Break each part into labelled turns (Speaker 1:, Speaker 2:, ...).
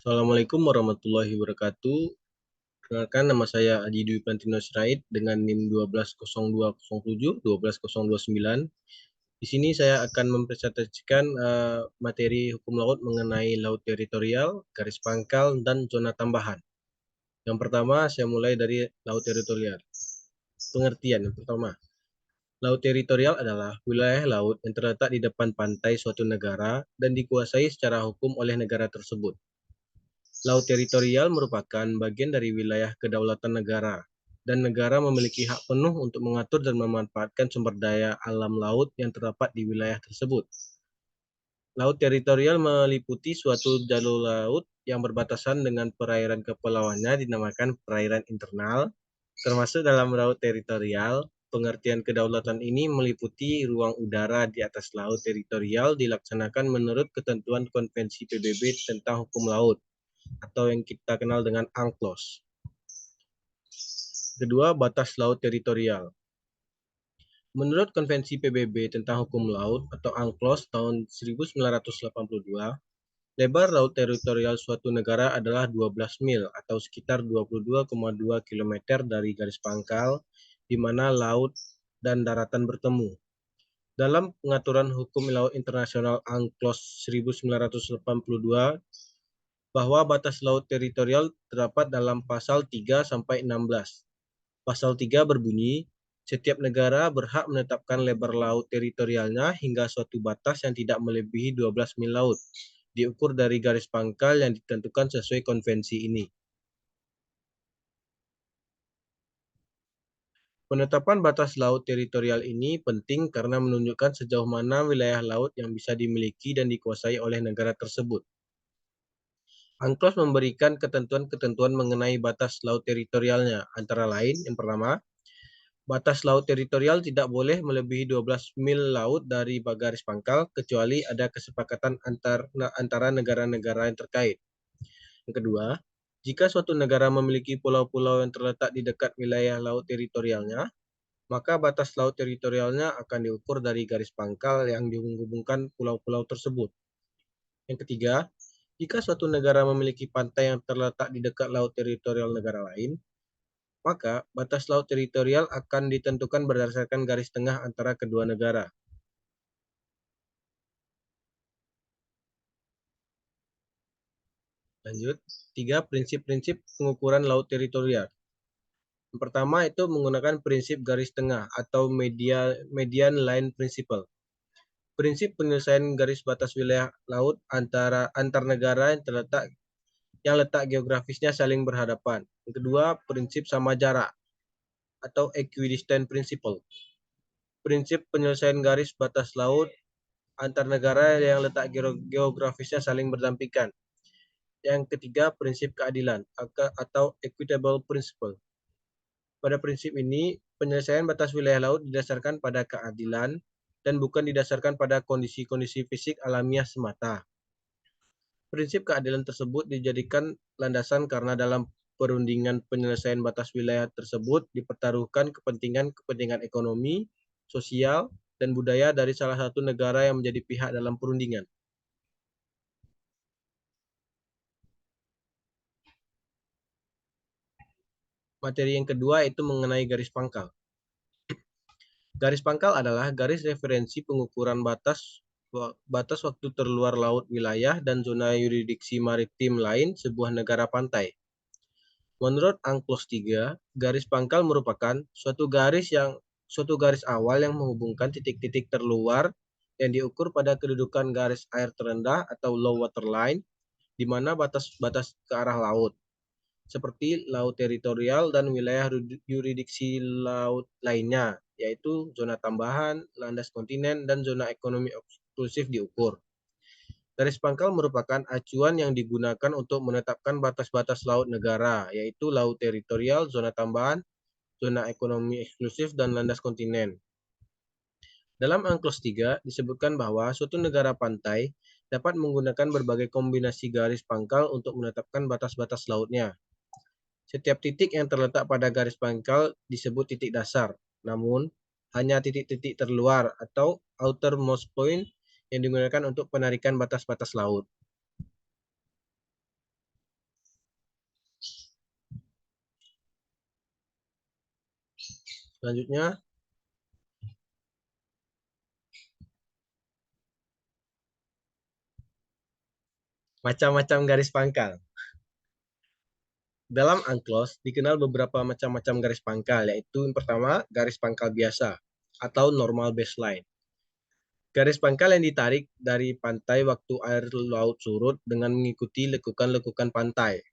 Speaker 1: Assalamualaikum warahmatullahi wabarakatuh. Perkenalkan, nama saya Aji Dwi Plantino Sirait dengan NIM 120207 12029. Di sini saya akan mempresentasikan materi hukum laut mengenai laut teritorial, garis pangkal, dan zona tambahan. Yang pertama, saya mulai dari laut teritorial. Pengertian yang pertama, laut teritorial adalah wilayah laut yang terletak di depan pantai suatu negara dan dikuasai secara hukum oleh negara tersebut. Laut teritorial merupakan bagian dari wilayah kedaulatan negara, dan negara memiliki hak penuh untuk mengatur dan memanfaatkan sumber daya alam laut yang terdapat di wilayah tersebut. Laut teritorial meliputi suatu jalur laut yang berbatasan dengan perairan kepulauannya dinamakan perairan internal, termasuk dalam laut teritorial. Pengertian kedaulatan ini meliputi ruang udara di atas laut teritorial dilaksanakan menurut ketentuan Konvensi PBB tentang hukum laut, atau yang kita kenal dengan UNCLOS. Kedua, batas laut teritorial. Menurut Konvensi PBB tentang hukum laut atau UNCLOS tahun 1982, lebar laut teritorial suatu negara adalah 12 mil atau sekitar 22,2 km dari garis pangkal di mana laut dan daratan bertemu. Dalam pengaturan hukum laut internasional UNCLOS 1982, bahwa batas laut teritorial terdapat dalam pasal 3 sampai 16. Pasal 3 berbunyi, setiap negara berhak menetapkan lebar laut teritorialnya hingga suatu batas yang tidak melebihi 12 mil laut, diukur dari garis pangkal yang ditentukan sesuai konvensi ini. Penetapan batas laut teritorial ini penting karena menunjukkan sejauh mana wilayah laut yang bisa dimiliki dan dikuasai oleh negara tersebut. UNCLOS memberikan ketentuan-ketentuan mengenai batas laut teritorialnya, antara lain, yang pertama, batas laut teritorial tidak boleh melebihi 12 mil laut dari garis pangkal kecuali ada kesepakatan antara negara-negara yang terkait. Yang kedua, jika suatu negara memiliki pulau-pulau yang terletak di dekat wilayah laut teritorialnya, maka batas laut teritorialnya akan diukur dari garis pangkal yang menghubungkan pulau-pulau tersebut. Yang ketiga, jika suatu negara memiliki pantai yang terletak di dekat laut teritorial negara lain, maka batas laut teritorial akan ditentukan berdasarkan garis tengah antara kedua negara. Lanjut, 3 prinsip-prinsip pengukuran laut teritorial. Yang pertama itu menggunakan prinsip garis tengah atau median line principle. Prinsip penyelesaian garis batas wilayah laut antar negara yang letak geografisnya saling berhadapan. Yang kedua, prinsip sama jarak atau equidistant principle. Prinsip penyelesaian garis batas laut antar negara yang letak geografisnya saling berdampingan. Yang ketiga, prinsip keadilan atau equitable principle. Pada prinsip ini, penyelesaian batas wilayah laut didasarkan pada keadilan dan bukan didasarkan pada kondisi-kondisi fisik alamiah semata. Prinsip keadilan tersebut dijadikan landasan karena dalam perundingan penyelesaian batas wilayah tersebut dipertaruhkan kepentingan ekonomi, sosial, dan budaya dari salah satu negara yang menjadi pihak dalam perundingan. Materi yang kedua itu mengenai garis pangkal. Garis pangkal adalah garis referensi pengukuran batas waktu terluar laut wilayah dan zona yurisdiksi maritim lain sebuah negara pantai. Menurut UNCLOS 3, garis pangkal merupakan suatu garis awal yang menghubungkan titik-titik terluar yang diukur pada kedudukan garis air terendah atau low water line, di mana batas-batas ke arah laut, seperti laut teritorial dan wilayah yurisdiksi laut lainnya, yaitu zona tambahan, landas kontinen, dan zona ekonomi eksklusif diukur. Garis pangkal merupakan acuan yang digunakan untuk menetapkan batas-batas laut negara, yaitu laut teritorial, zona tambahan, zona ekonomi eksklusif, dan landas kontinen. Dalam UNCLOS 3 disebutkan bahwa suatu negara pantai dapat menggunakan berbagai kombinasi garis pangkal untuk menetapkan batas-batas lautnya. Setiap titik yang terletak pada garis pangkal disebut titik dasar, namun hanya titik-titik terluar atau outermost point yang digunakan untuk penarikan batas-batas laut. Selanjutnya, macam-macam garis pangkal. Dalam UNCLOS dikenal beberapa macam-macam garis pangkal, yaitu yang pertama, garis pangkal biasa atau normal baseline. Garis pangkal yang ditarik dari pantai waktu air laut surut dengan mengikuti lekukan-lekukan pantai.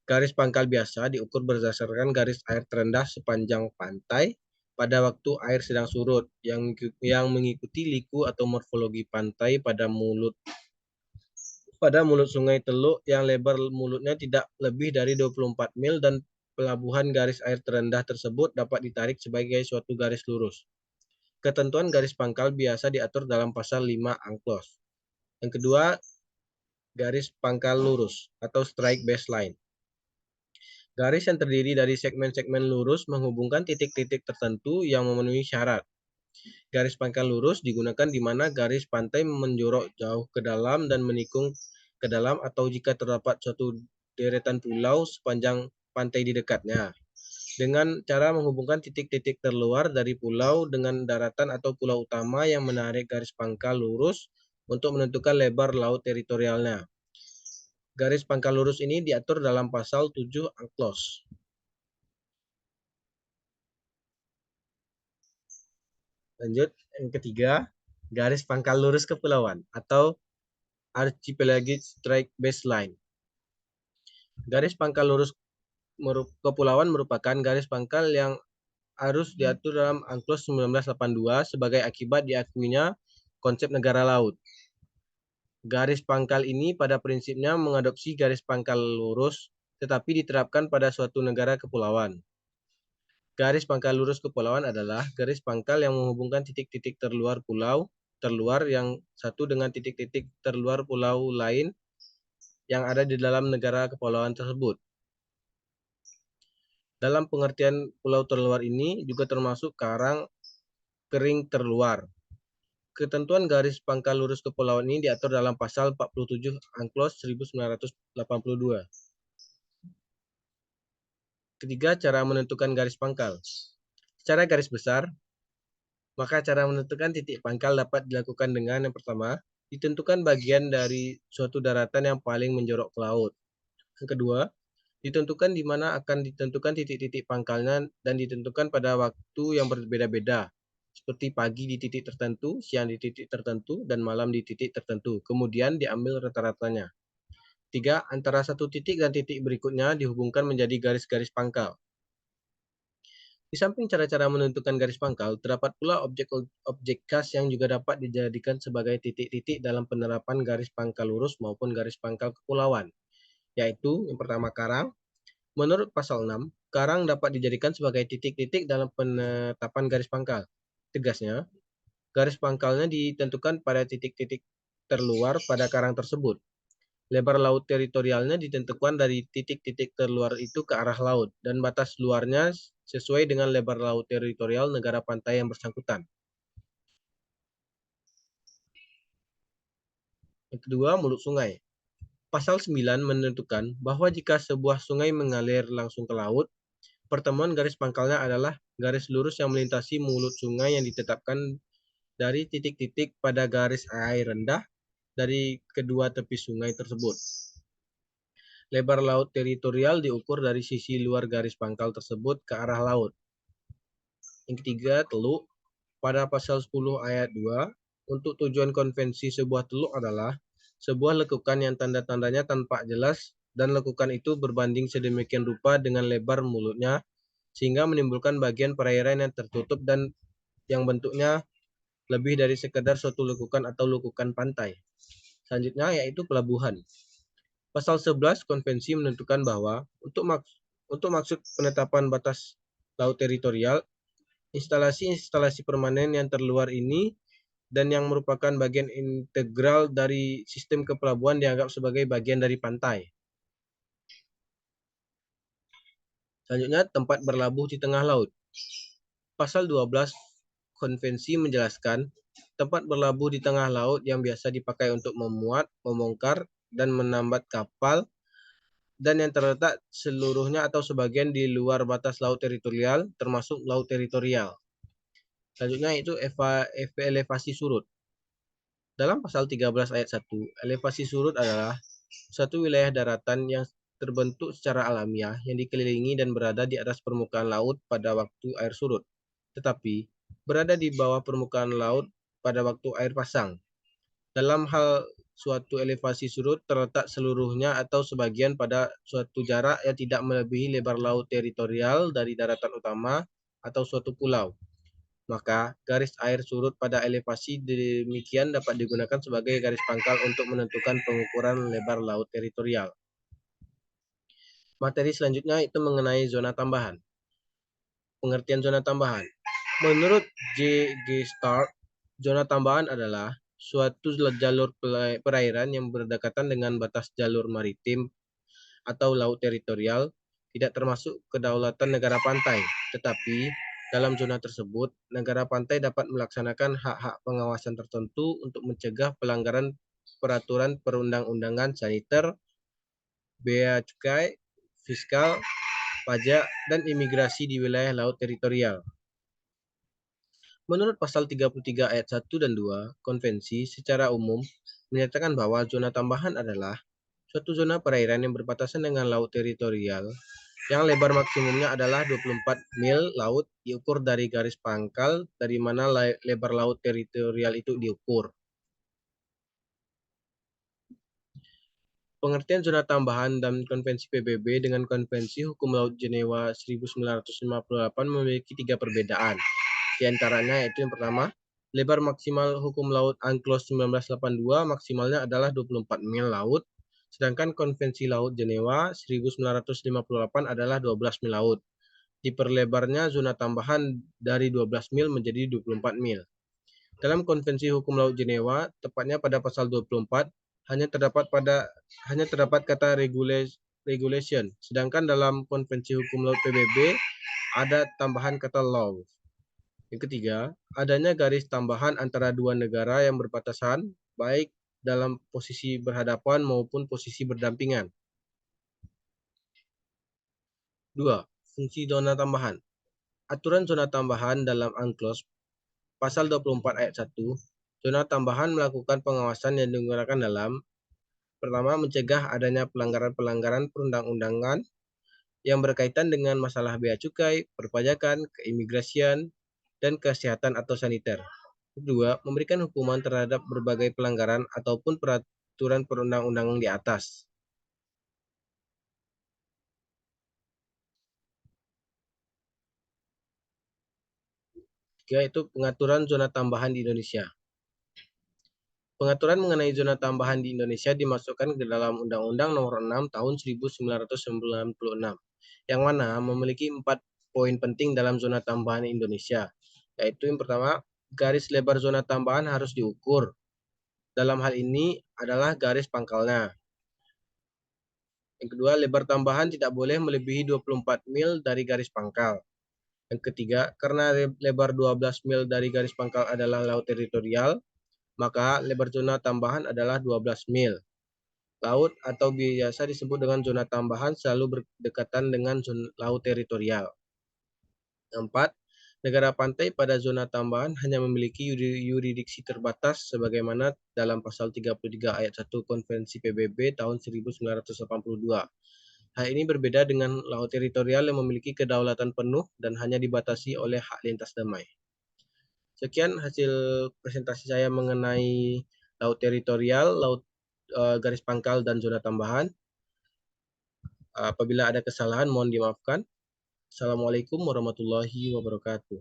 Speaker 1: Garis pangkal biasa diukur berdasarkan garis air terendah sepanjang pantai pada waktu air sedang surut yang mengikuti liku atau morfologi pantai pada mulut sungai Teluk yang lebar mulutnya tidak lebih dari 24 mil dan pelabuhan garis air terendah tersebut dapat ditarik sebagai suatu garis lurus. Ketentuan garis pangkal biasa diatur dalam pasal 5 UNCLOS. Yang kedua, garis pangkal lurus atau strike baseline. Garis yang terdiri dari segmen-segmen lurus menghubungkan titik-titik tertentu yang memenuhi syarat. Garis pangkal lurus digunakan di mana garis pantai menjorok jauh ke dalam dan menikung ke dalam atau jika terdapat suatu deretan pulau sepanjang pantai di dekatnya. Dengan cara menghubungkan titik-titik terluar dari pulau dengan daratan atau pulau utama yang menarik garis pangkal lurus untuk menentukan lebar laut teritorialnya. Garis pangkal lurus ini diatur dalam pasal 7 UNCLOS. Lanjut, yang ketiga, garis pangkal lurus kepulauan atau Archipelagic Strike Baseline. Garis pangkal lurus kepulauan merupakan garis pangkal yang harus diatur dalam UNCLOS 1982 sebagai akibat diakuinya konsep negara laut. Garis pangkal ini pada prinsipnya mengadopsi garis pangkal lurus, tetapi diterapkan pada suatu negara kepulauan. Garis pangkal lurus kepulauan adalah garis pangkal yang menghubungkan titik-titik terluar yang satu dengan titik-titik terluar pulau lain yang ada di dalam negara kepulauan tersebut. Dalam pengertian pulau terluar ini juga termasuk karang kering terluar. Ketentuan garis pangkal lurus kepulauan ini diatur dalam pasal 47 UNCLOS 1982. Ketiga, cara menentukan garis pangkal. Secara garis besar, maka cara menentukan titik pangkal dapat dilakukan dengan yang pertama, ditentukan bagian dari suatu daratan yang paling menjorok ke laut. Yang kedua, ditentukan di mana akan ditentukan titik-titik pangkalnya dan ditentukan pada waktu yang berbeda-beda, seperti pagi di titik tertentu, siang di titik tertentu, dan malam di titik tertentu. Kemudian diambil rata-ratanya. Tiga, antara satu titik dan titik berikutnya dihubungkan menjadi garis-garis pangkal. Di samping cara-cara menentukan garis pangkal, terdapat pula objek khas yang juga dapat dijadikan sebagai titik-titik dalam penerapan garis pangkal lurus maupun garis pangkal kepulauan, yaitu yang pertama karang. Menurut pasal 6, karang dapat dijadikan sebagai titik-titik dalam penetapan garis pangkal. Tegasnya, garis pangkalnya ditentukan pada titik-titik terluar pada karang tersebut. Lebar laut teritorialnya ditentukan dari titik-titik terluar itu ke arah laut, dan batas luarnya sesuai dengan lebar laut teritorial negara pantai yang bersangkutan. Yang kedua, mulut sungai. Pasal 9 menentukan bahwa jika sebuah sungai mengalir langsung ke laut, pertemuan garis pangkalnya adalah garis lurus yang melintasi mulut sungai yang ditetapkan dari titik-titik pada garis air rendah dari kedua tepi sungai tersebut. Lebar laut teritorial diukur dari sisi luar garis pangkal tersebut ke arah laut. Yang ketiga, teluk. Pada pasal 10 ayat 2, untuk tujuan konvensi sebuah teluk adalah sebuah lekukan yang tanda-tandanya tampak jelas dan lekukan itu berbanding sedemikian rupa dengan lebar mulutnya sehingga menimbulkan bagian perairan yang tertutup dan yang bentuknya lebih dari sekedar suatu lekukan atau lekukan pantai. Selanjutnya yaitu pelabuhan. Pasal 11 konvensi menentukan bahwa untuk maksud penetapan batas laut teritorial, instalasi-instalasi permanen yang terluar ini dan yang merupakan bagian integral dari sistem kepelabuhan dianggap sebagai bagian dari pantai. Selanjutnya, tempat berlabuh di tengah laut. Pasal 12 konvensi menjelaskan tempat berlabuh di tengah laut yang biasa dipakai untuk memuat, membongkar, dan menambat kapal dan yang terletak seluruhnya atau sebagian di luar batas laut teritorial, termasuk laut teritorial. Selanjutnya itu elevasi surut. Dalam pasal 13 ayat 1, elevasi surut adalah suatu wilayah daratan yang terbentuk secara alamiah yang dikelilingi dan berada di atas permukaan laut pada waktu air surut, tetapi berada di bawah permukaan laut pada waktu air pasang. Dalam hal suatu elevasi surut terletak seluruhnya atau sebagian pada suatu jarak yang tidak melebihi lebar laut teritorial dari daratan utama atau suatu pulau. Maka garis air surut pada elevasi demikian dapat digunakan sebagai garis pangkal untuk menentukan pengukuran lebar laut teritorial. Materi selanjutnya itu mengenai zona tambahan. Pengertian zona tambahan. Menurut J. G. Stark, zona tambahan adalah suatu jalur perairan yang berdekatan dengan batas jalur maritim atau laut teritorial, tidak termasuk kedaulatan negara pantai, tetapi dalam zona tersebut, negara pantai dapat melaksanakan hak-hak pengawasan tertentu untuk mencegah pelanggaran peraturan perundang-undangan saniter, bea cukai, fiskal, pajak, dan imigrasi di wilayah laut teritorial. Menurut pasal 33 ayat 1 dan 2 konvensi secara umum menyatakan bahwa zona tambahan adalah suatu zona perairan yang berbatasan dengan laut teritorial yang lebar maksimumnya adalah 24 mil laut diukur dari garis pangkal dari mana lebar laut teritorial itu diukur. Pengertian zona tambahan dan konvensi PBB dengan konvensi hukum laut Jenewa 1958 memiliki 3 perbedaan. Di antaranya yaitu yang pertama, lebar maksimal hukum laut UNCLOS 1982 maksimalnya adalah 24 mil laut, sedangkan konvensi laut Jenewa 1958 adalah 12 mil laut. Diperlebarnya zona tambahan dari 12 mil menjadi 24 mil. Dalam konvensi hukum laut Jenewa, tepatnya pada pasal 24, hanya terdapat kata regulation, sedangkan dalam konvensi hukum laut PBB ada tambahan kata law. Yang ketiga, adanya garis tambahan antara dua negara yang berbatasan, baik dalam posisi berhadapan maupun posisi berdampingan. 2. Fungsi zona tambahan. Aturan zona tambahan dalam UNCLOS Pasal 24 ayat 1, zona tambahan melakukan pengawasan yang digunakan dalam pertama, mencegah adanya pelanggaran-pelanggaran perundang-undangan yang berkaitan dengan masalah bea cukai, perpajakan, keimigrasian, dan kesehatan atau saniter. Kedua, memberikan hukuman terhadap berbagai pelanggaran ataupun peraturan perundang-undangan di atas. Tiga, itu pengaturan zona tambahan di Indonesia. Pengaturan mengenai zona tambahan di Indonesia dimasukkan ke dalam Undang-Undang Nomor 6 Tahun 1996, yang mana memiliki 4 poin penting dalam zona tambahan Indonesia, yaitu yang pertama, garis lebar zona tambahan harus diukur. Dalam hal ini adalah garis pangkalnya. Yang kedua, lebar tambahan tidak boleh melebihi 24 mil dari garis pangkal. Yang ketiga, karena lebar 12 mil dari garis pangkal adalah laut teritorial, maka lebar zona tambahan adalah 12 mil. Laut atau biasa disebut dengan zona tambahan selalu berdekatan dengan laut teritorial. 4. Negara pantai pada zona tambahan hanya memiliki yurisdiksi terbatas sebagaimana dalam pasal 33 ayat 1 Konvensi PBB tahun 1982. Hal ini berbeda dengan laut teritorial yang memiliki kedaulatan penuh dan hanya dibatasi oleh hak lintas damai. Sekian hasil presentasi saya mengenai laut teritorial, garis pangkal, dan zona tambahan. Apabila ada kesalahan, mohon dimaafkan. Assalamualaikum warahmatullahi wabarakatuh.